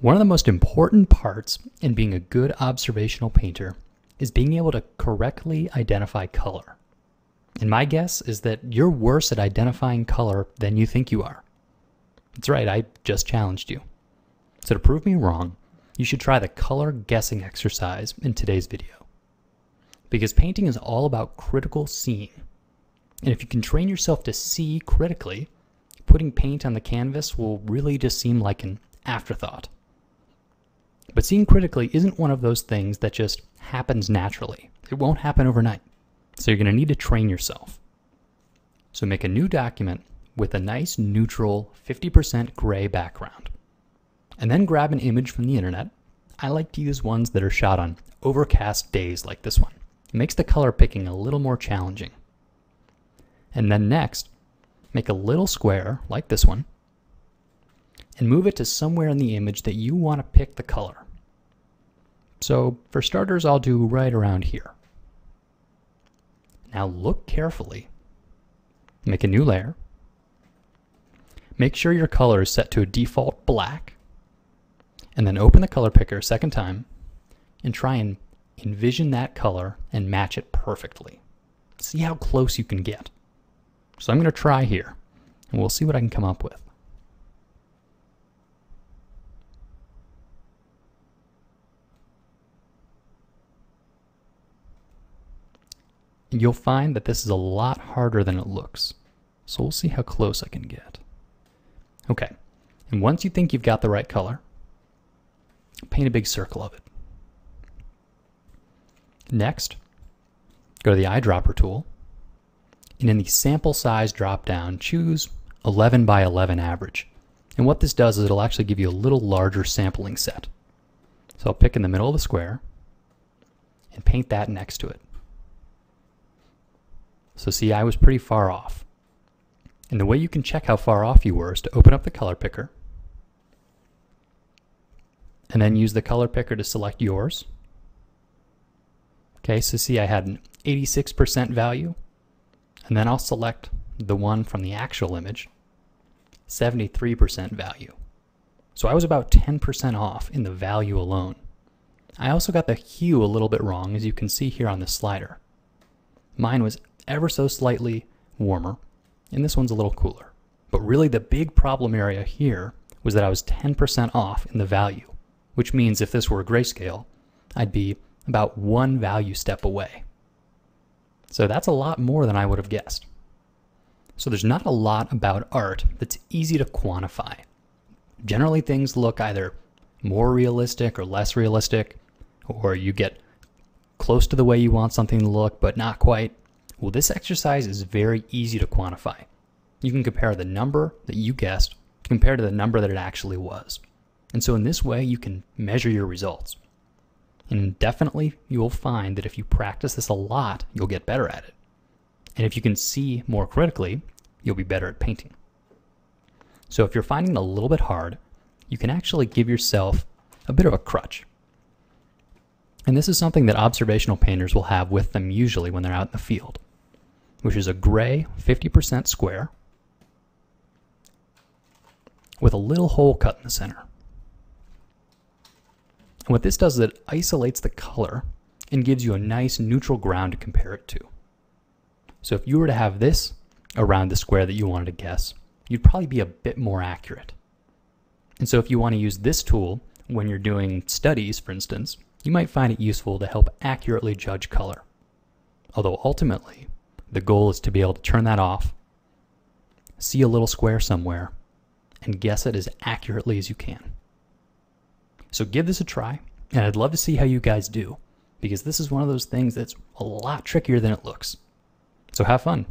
One of the most important parts in being a good observational painter is being able to correctly identify color. And my guess is that you're worse at identifying color than you think you are. That's right, I just challenged you. So to prove me wrong, you should try the color guessing exercise in today's video. Because painting is all about critical seeing. And if you can train yourself to see critically, putting paint on the canvas will really just seem like an afterthought. But seeing critically isn't one of those things that just happens naturally. It won't happen overnight. So you're going to need to train yourself. So make a new document with a nice neutral 50% gray background. And then grab an image from the internet. I like to use ones that are shot on overcast days like this one. It makes the color picking a little more challenging. And then next, make a little square like this one and move it to somewhere in the image that you want to pick the color. So for starters, I'll do right around here. Now look carefully. Make a new layer. Make sure your color is set to a default black. And then open the color picker a second time and try and envision that color and match it perfectly. See how close you can get. So I'm going to try here and we'll see what I can come up with. And you'll find that this is a lot harder than it looks. So we'll see how close I can get. Okay, and once you think you've got the right color, paint a big circle of it. Next, go to the eyedropper tool, and in the sample size drop-down, choose 11 by 11 average. And what this does is it'll actually give you a little larger sampling set. So I'll pick in the middle of the square and paint that next to it. So see, I was pretty far off. And the way you can check how far off you were is to open up the color picker and then use the color picker to select yours. Okay, so see I had an 86% value, and then I'll select the one from the actual image, 73% value. So I was about 10% off in the value alone. I also got the hue a little bit wrong, as you can see here on the slider. Mine was ever so slightly warmer, and this one's a little cooler. But really the big problem area here was that I was 10% off in the value, which means if this were a grayscale, I'd be about one value step away. So that's a lot more than I would have guessed. So there's not a lot about art that's easy to quantify. Generally things look either more realistic or less realistic, or you get close to the way you want something to look, but not quite. Well, this exercise is very easy to quantify. You can compare the number that you guessed compared to the number that it actually was. And so in this way, you can measure your results. And definitely you will find that if you practice this a lot, you'll get better at it. And if you can see more critically, you'll be better at painting. So if you're finding it a little bit hard, you can actually give yourself a bit of a crutch. And this is something that observational painters will have with them usually when they're out in the field, which is a gray 50% square with a little hole cut in the center. And what this does is it isolates the color and gives you a nice neutral ground to compare it to. So if you were to have this around the square that you wanted to guess, you'd probably be a bit more accurate. And so if you want to use this tool when you're doing studies, for instance, you might find it useful to help accurately judge color. Although ultimately, the goal is to be able to turn that off, see a little square somewhere, and guess it as accurately as you can. So give this a try, and I'd love to see how you guys do, because this is one of those things that's a lot trickier than it looks. So have fun.